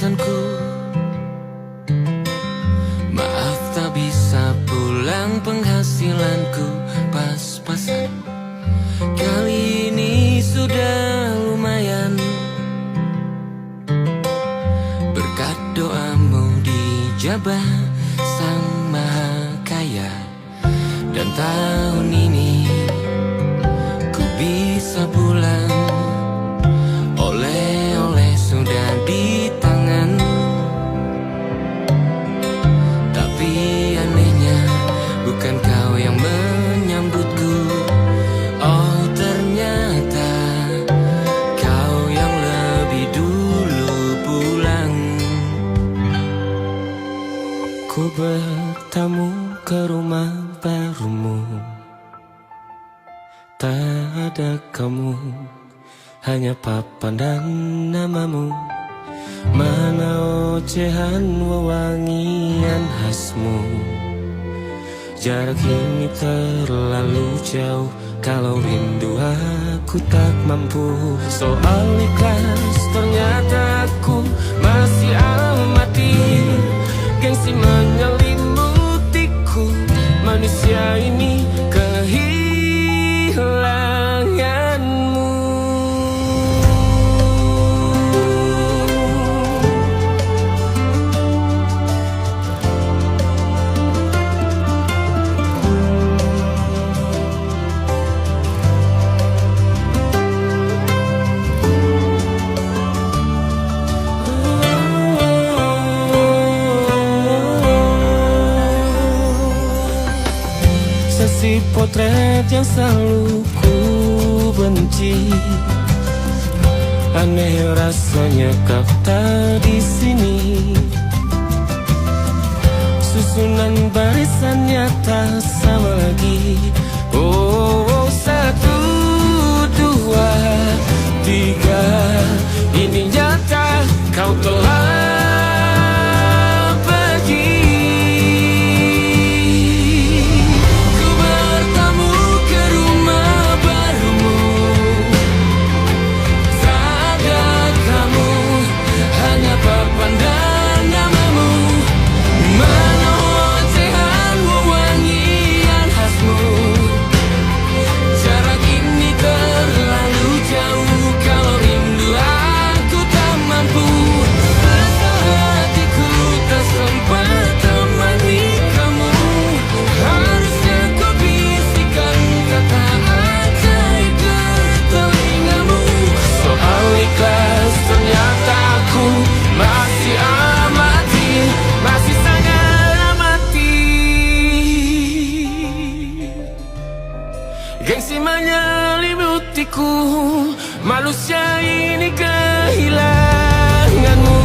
alasanku. Maaf tak bisa pulang, penghasilanku pas-pasan. Kali ini sudah lumayan, berkat doamu dijabah Sang Maha Kaya. Dan tahun ini ku bisa pulang, oleh-oleh sudah di tangan. Tapi anehnya bukan kau yang menyambutku. Oh ternyata kau yang lebih dulu pulang. Ku bertamu ke rumah barumu, tak ada kamu, hanya papan dan namamu. Mana ocehan wewangian khasmu. Jarak ini terlalu jauh, kalau rindu aku tak mampu. Soal ikhlas ternyata aku masih amati. Gengsi menyelimutiku, manusia ini kehilanganmu. Sesi potret yang selalu ku benci. Aneh rasanya kau tak di sini. Susunan barisannya tak sama lagi. Oh, 1, 2, 3. Ini nyata kau telah gengsi menyelimutiku, manusia ini kehilanganmu.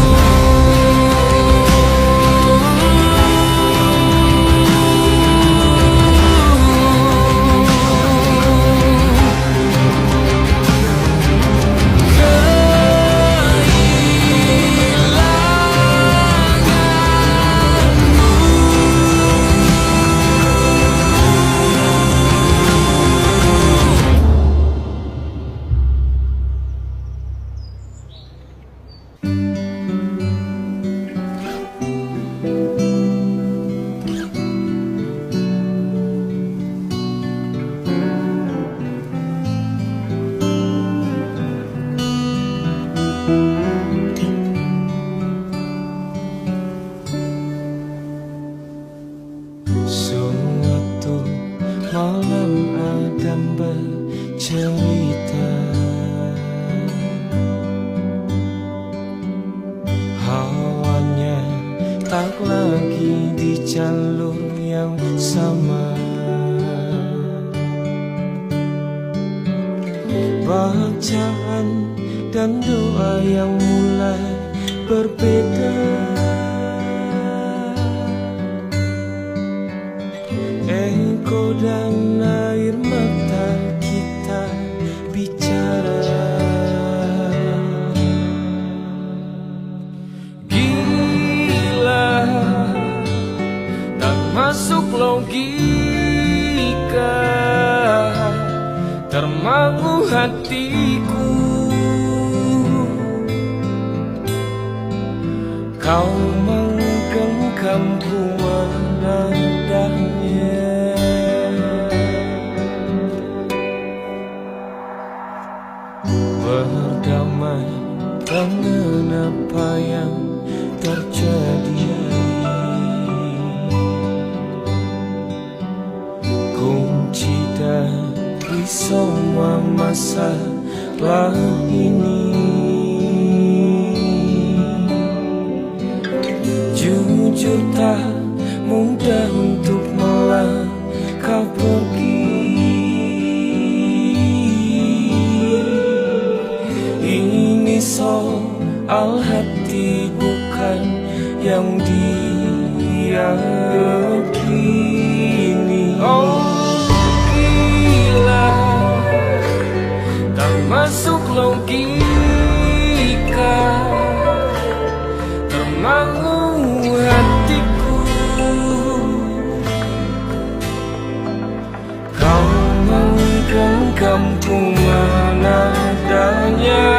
Suatu malam Adam bercerita, hawanya tak lagi di jalur yang sama. Bacaan dan doa yang mulai berbeda. Ego dan air mata kita bicara. Gila, tak masuk logika, termangu hatiku. Kau menggenggamku menadahnya. Berdamai dengan apa yang terjadi, kunci dari semua masalah ini. Jujur tak mudah untuk melangkah pergi. Ini soal hati bukan yang diyakini. Oh gila, tak masuk logika, termangu hatiku. Kau menggenggamku menadahnya.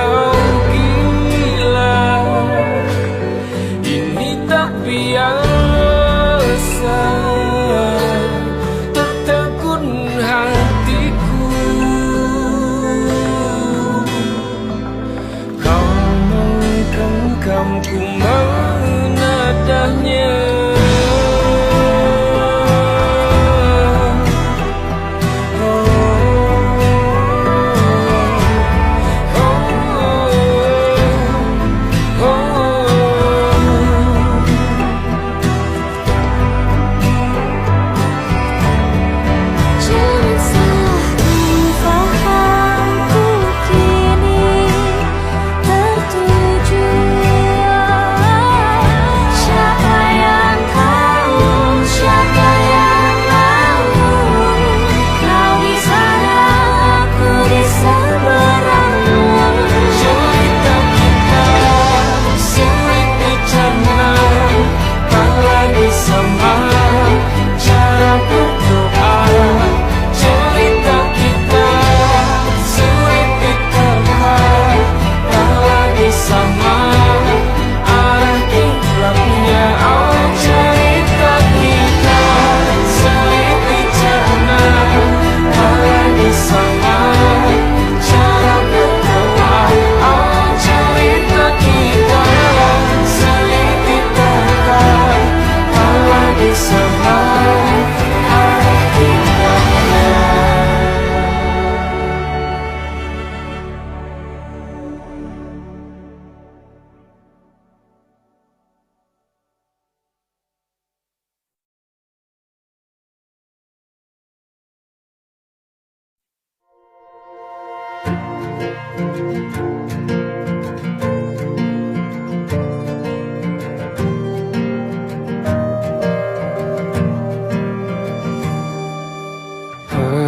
Oh gila, ini tak biasa, tertegun hatiku. Kau menggenggamku menadahnya.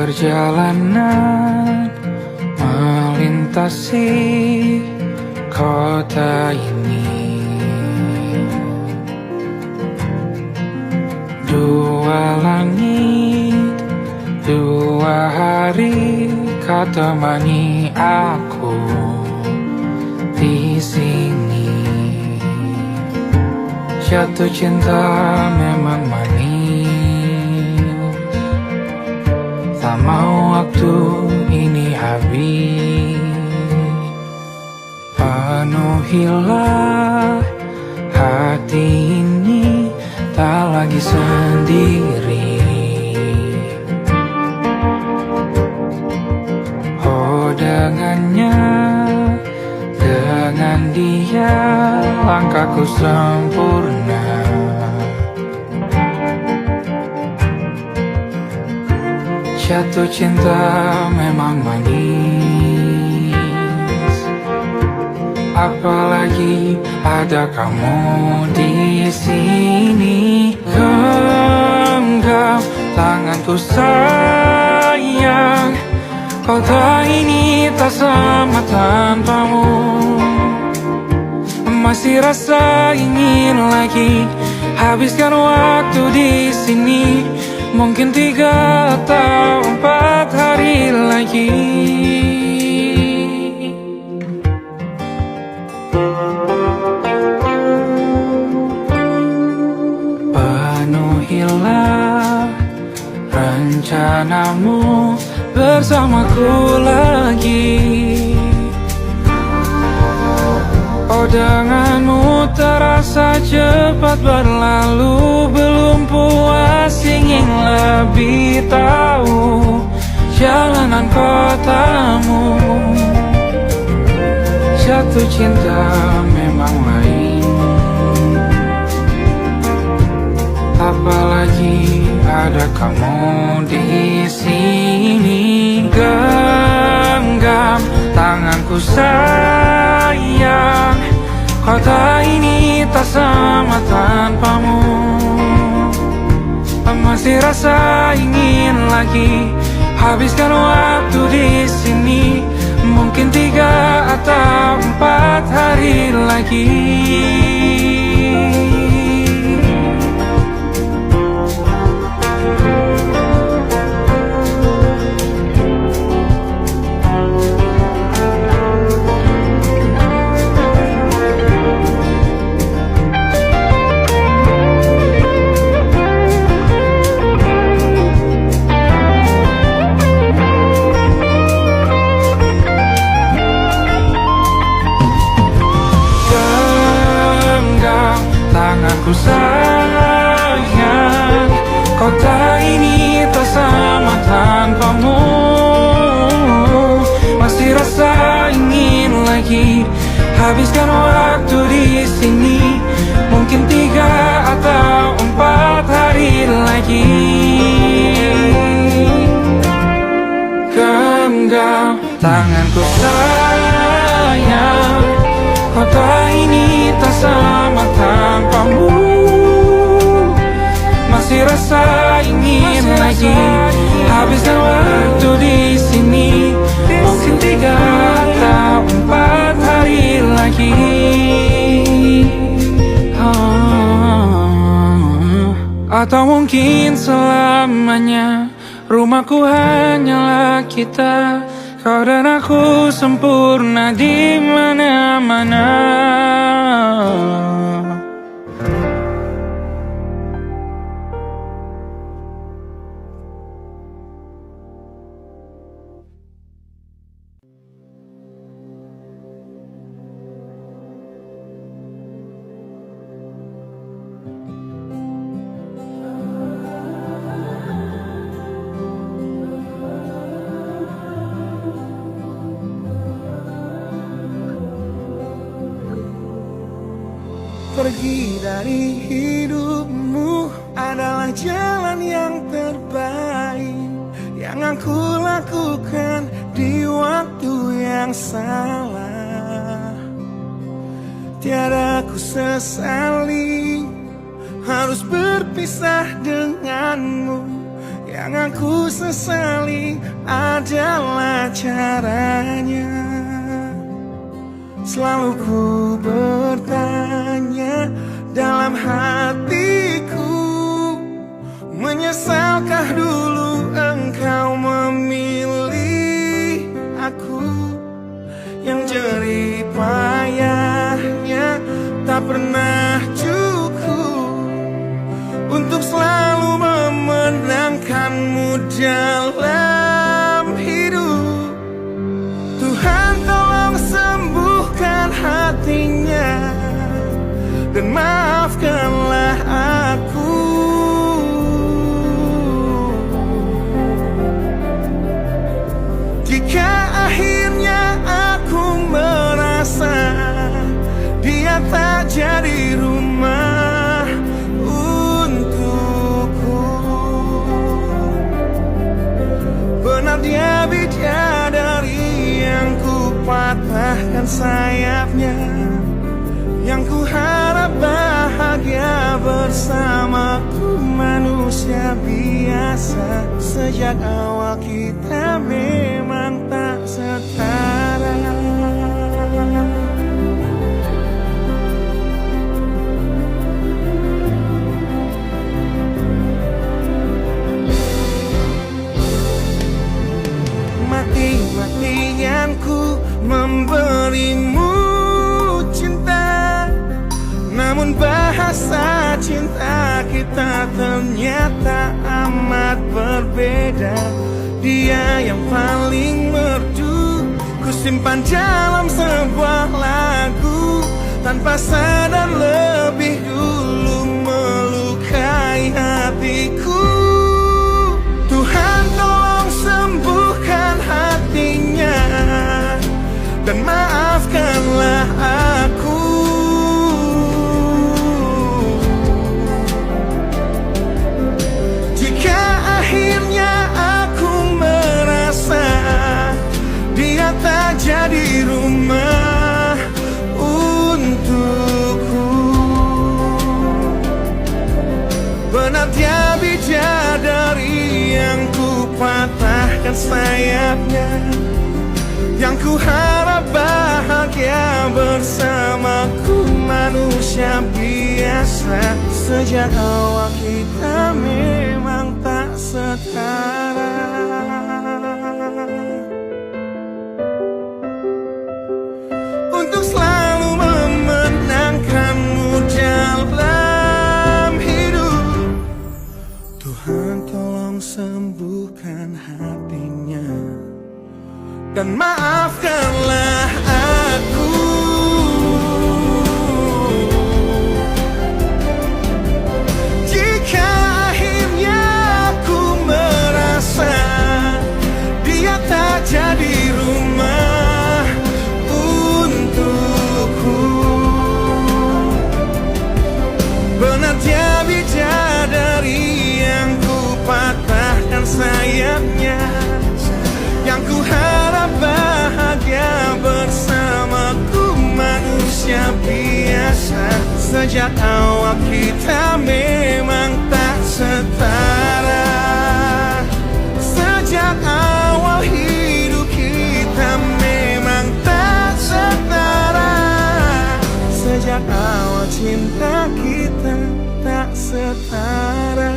Perjalanan melintasi kota ini, dua langit, dua hari kau temani aku di sini. Jatuh cinta memang manis, tak mau waktu ini habis. Penuhilah hati ini, tak lagi sendiri. Oh dengannya, dengan dia langkahku sempurna. Jatuh cinta memang manis, apalagi ada kamu di sini. Genggam tanganku sayang, kota ini tak sama tanpamu. Masih rasa ingin lagi habiskan waktu di sini. Mungkin 3 atau 4 hari lagi. rencanamu bersamaku lagi. Oh, denganmu terasa cepat berlalu, belum puas ingin lebih tahu jalanan kotamu. Jatuh cinta memang lain, apalagi ada kamu di sini. Genggam tanganku sayang, kota ini tak sama tanpamu. Masih rasa ingin lagi habiskan waktu di sini. Mungkin 3 atau 4 hari lagi. Tanganku sayang, kota ini tak sama tanpamu. Masih rasa ingin lagi habiskan waktu di sini. Mungkin 3 atau 4 hari lagi. Genggam tanganku sayang, kota ini tak sama tanpamu. Masih rasa ingin lagi habiskan waktu di sini. Mungkin 3 atau 4 hari lagi. Atau mungkin selamanya. Rumahku hanyalah kita, kau dan aku sempurna di mana-mana. Pergi dari hidupmu adalah jalan yang terbaik yang aku lakukan di waktu yang salah. Tiada ku sesali harus berpisah denganmu. Yang aku sesali adalah caranya. Selalu ku bertanya dalam hatiku, menyesalkah dulu engkau memilih aku? Yang jerih payahnya tak pernah cukup untuk selalu memenangkanmu dalam hidup. Tuhan tolong sembuhkan hatinya dan maafkanlah aku. Jika akhirnya aku merasa dia tak jadi rumah untukku, benar dia bidadari yang ku patahkan sayapnya, yang ku harap bahagia bersamaku, manusia biasa. Sejak awal kita memang tak setara. Mati-matian ku memberimu cinta, namun bahasa cinta kita ternyata amat berbeda. Dia yang paling merdu ku simpan dalam sebuah lagu, tanpa sadar lebih dulu melukai hatiku. Tuhan tolong sembuhkan hatinya dan maafkanlah aku. Jika akhirnya aku merasa dia tak jadi rumah untukku, benar dia bidadari yang ku patahkan sayapnya, yang ku harap bahagia bersamaku. Manusia biasa, sejak awal kita memang tak setara. Untuk selalu memenangkanmu dalam hidup, Tuhan tolong sembuhkan hatinya dan maafkanlah aku. Jika akhirnya aku merasa dia tak jadi rumah untukku, benar dia bidadari yang ku patahkan sayapnya, yang ku harap bahagia bersamaku. Manusia biasa, sejak awal kita memang tak setara. Sejak awal hidup kita memang tak setara. Sejak awal cinta kita tak setara.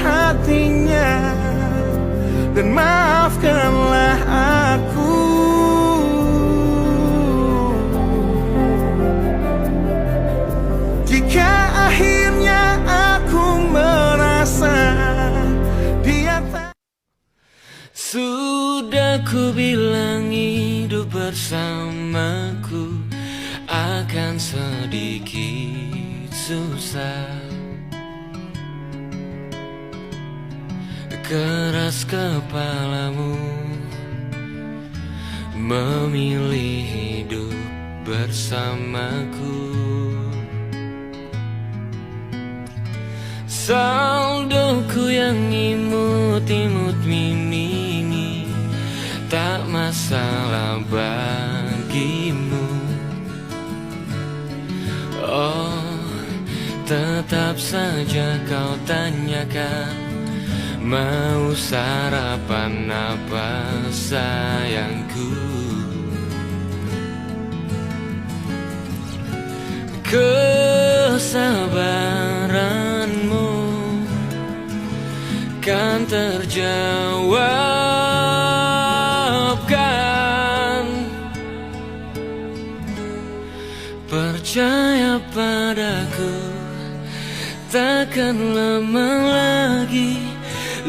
Hatinya dan maafkanlah aku. Jika akhirnya aku merasa dia tak. Sudah ku bilang hidup bersamaku akan sedikit susah. Keras kepalamu memilih hidup bersamaku. Saldoku yang imut-imut mini tak masalah bagimu. Oh, tetap saja kau tanyakan, mau sarapan apa sayangku? Kesabaranmu kan terjawabkan. Percaya padaku, takkan lama lagi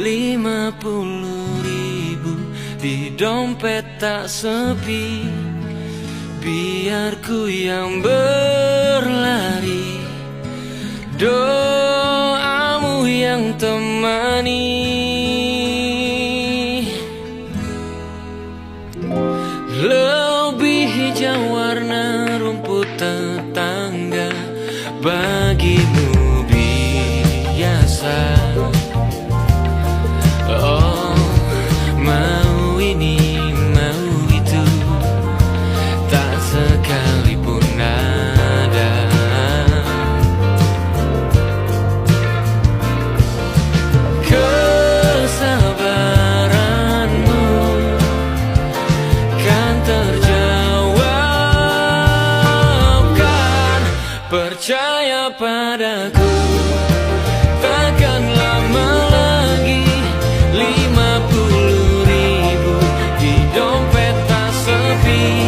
50.000 di dompet tak sepi. Biar ku yang berlari, doamu yang temani. Lebih hijau warna rumput tetangga bagimu biasa. Oh, mau ini mau itu, tak sekalipun ada. Kesabaranmu kan terjawabkan. Percaya padaku, takkan lama lagi 50.000 di dompet tak sepi.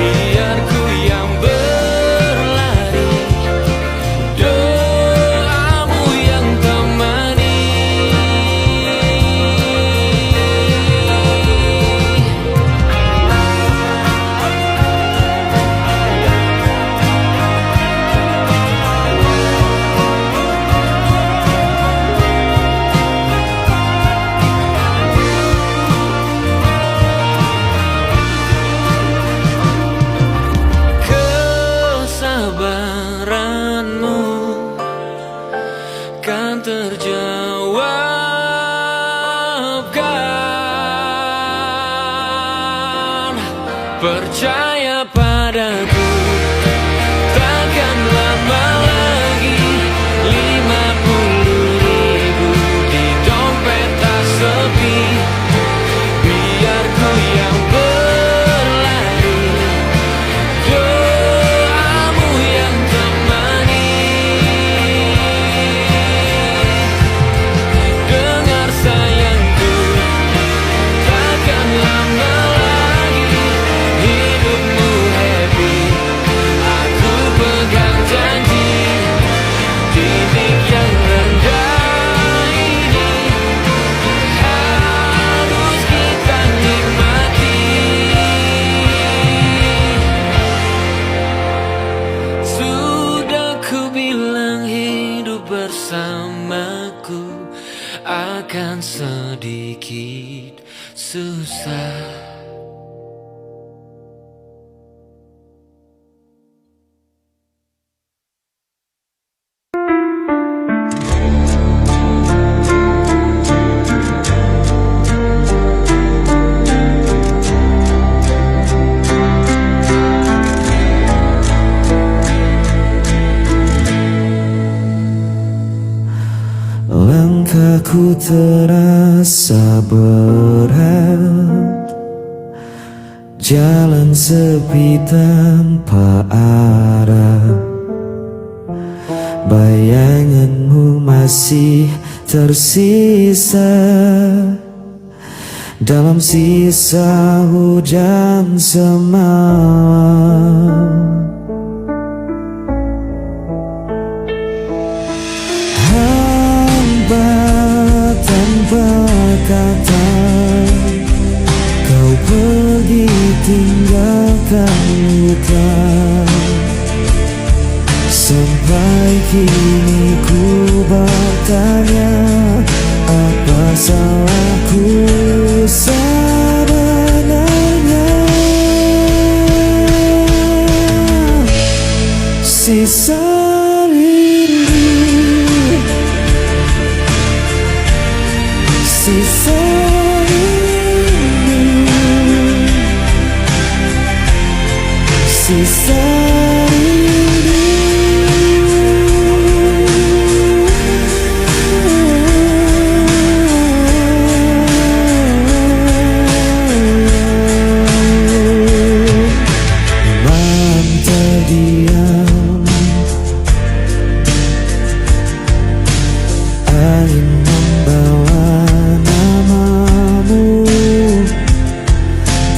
Biar ku yang berlari, doamu yang temani. Kesabaranmu kan terjawabkan. Percaya padaku, takkan lama lagi 50.000 di dompet tak sepi. Biar ku yang berlari, doamu yang temani. Dengar sayangku, takkan lama lagi hidupmu happy. Aku pegang janji, titik yang rendah ini harus kita nikmati. Sudah ku bilang hidup bersamaku akan sedikit susah. Langkahku terasa berat, jalan sepi tanpa arah. Bayanganmu masih tersisa dalam sisa hujan semalam. Tanpa kata kau pergi tinggalkan luka. Sampai kini ku bertanya, apa salahku sebenarnya? Sisa sisa rindu, sisa malam terdiam, angin membawa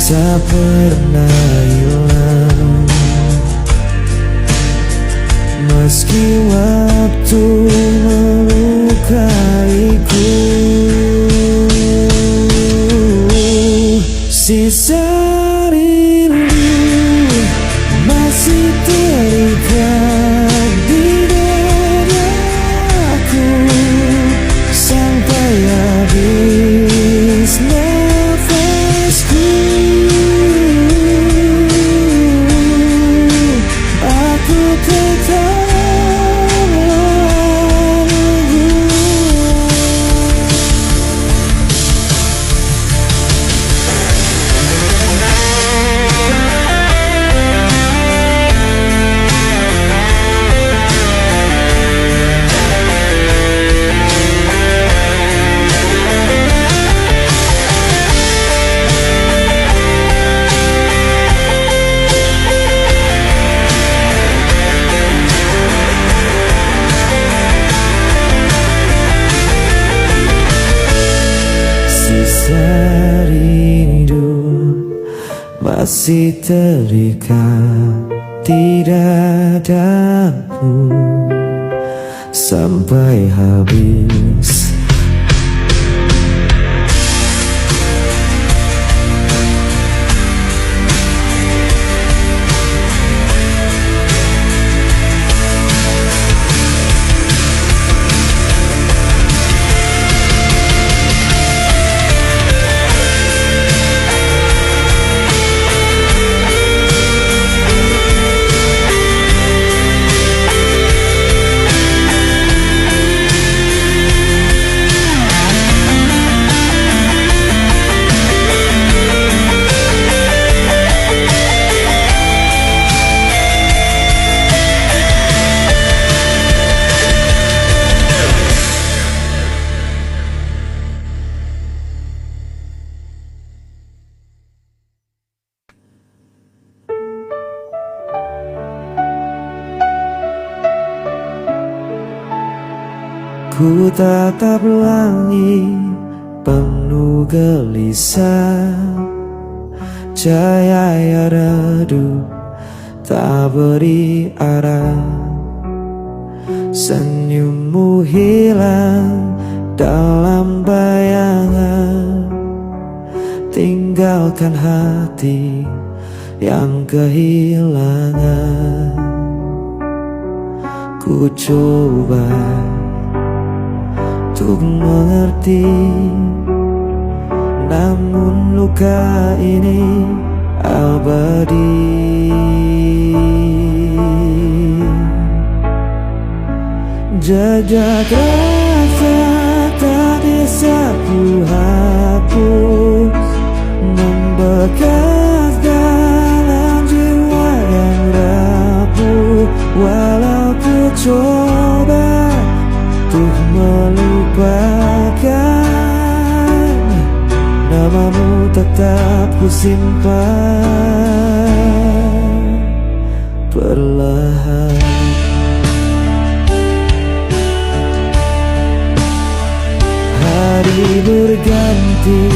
tak pernah hilang. Meski waktu melukaiku, sisa rindu masih terikat di dadaku sampai habis nafasku. Aku tetap menunggu. masih terikat di dadaku sampai habis. Ku tatap langit penuh gelisah, cahaya redup tak beri arah. Senyummu hilang dalam bayangan, tinggalkan hati yang kehilangan. Ku coba untuk mengerti, namun luka ini abadi. Jejak rasa tak bisa ku hapus, membekas dalam jiwa yang rapuh. Walau ku coba untuk melupakan, namamu tetap ku simpan perlahan. Hari berganti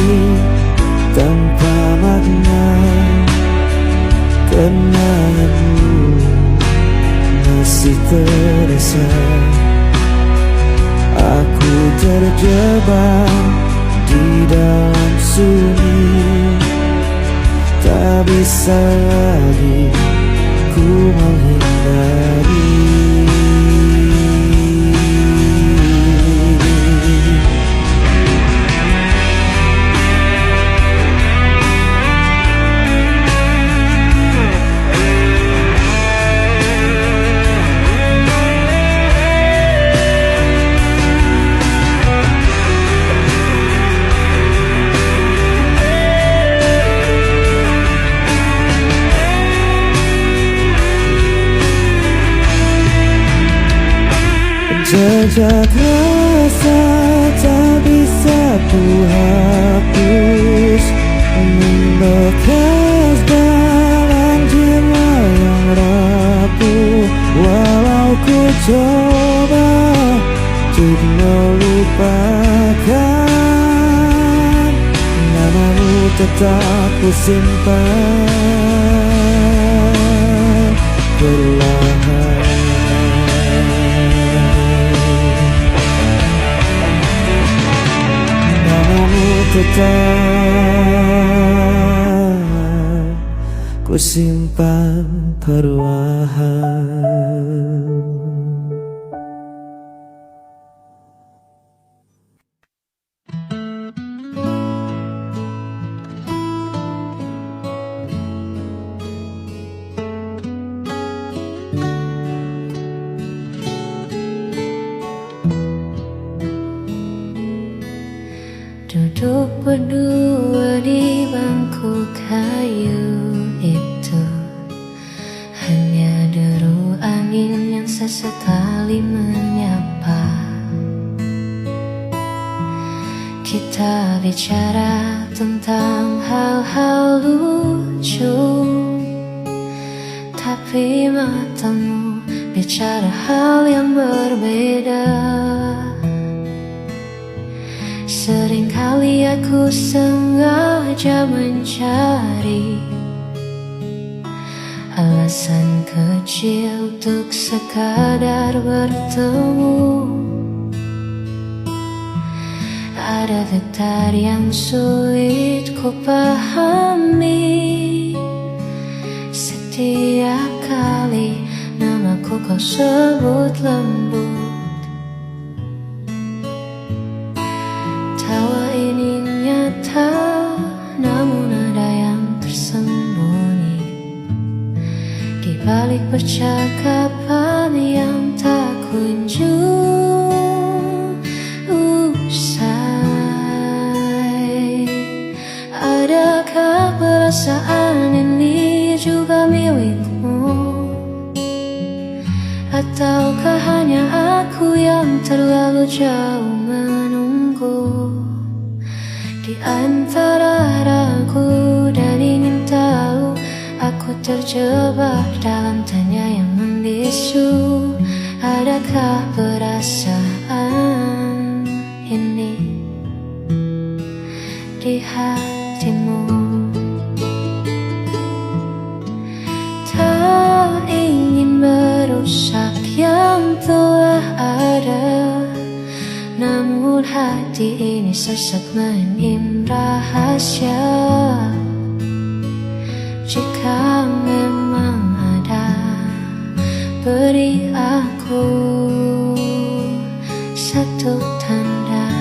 tanpa makna, kenanganmu masih terasa. Aku terjebak di dalam sunyi, tak bisa lagi ku menghindari. Jejak rasa tak bisa ku hapus, membekas dalam jiwa yang rapuh. Walau ku coba untuk melupakan, namamu tetap ku simpan perlahan. Tetap ku simpan perlahan. Duduk berdua di bangku kayu itu, hanya deru angin yang sesekali menyapa. Kita bicara tentang hal-hal lucu, tapi matamu bicara hal yang berbeda. Seringkali aku sengaja mencari alasan kecil untuk sekadar bertemu. Ada getar yang sulit ku pahami. Setiap kali namaku kau sebut lembut. Tawa ini nyata, namun ada yang tersembunyi di balik percakapan yang tak kunjung usai. Adakah perasaan ini juga milikmu? Ataukah hanya aku yang terlalu jauh menunggu? Di antara ragu dan ingin tahu, aku terjebak dalam tanya yang membisu. Adakah perasaan ini di hatimu? Tak ingin merusak yang telah ada, namun hati ini sesak menyimpan rahasia. Jika memang ada, beri aku satu tanda.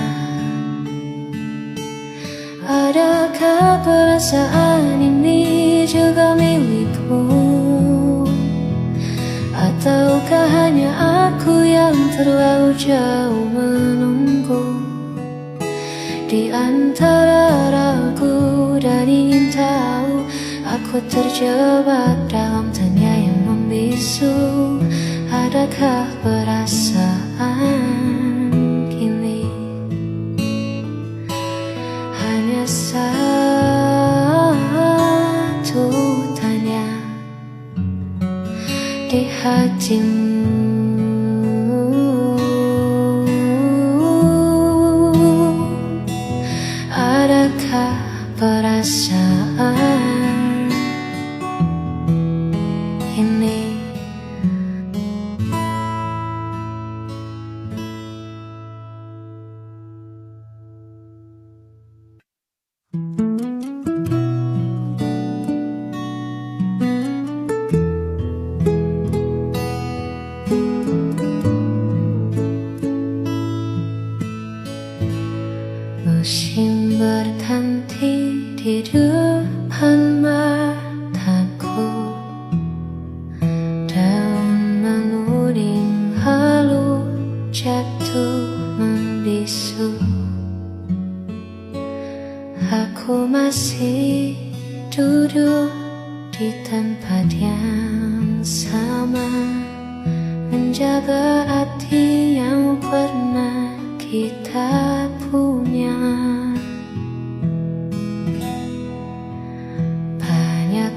Adakah perasaan ini juga milikmu? Ataukah hanya aku yang terlalu jauh menunggu? Di antara ragu dan ingin tahu, aku terjebak dalam tanya yang membisu. Adakah perasaan kini hanya satu tanya di hatimu? Adakah perasaan ini? Musim berganti di depan mataku, daun menuding halu jatuh membisu. Aku masih duduk di tempat yang sama, menjaga hati yang pernah kita punya. Banyak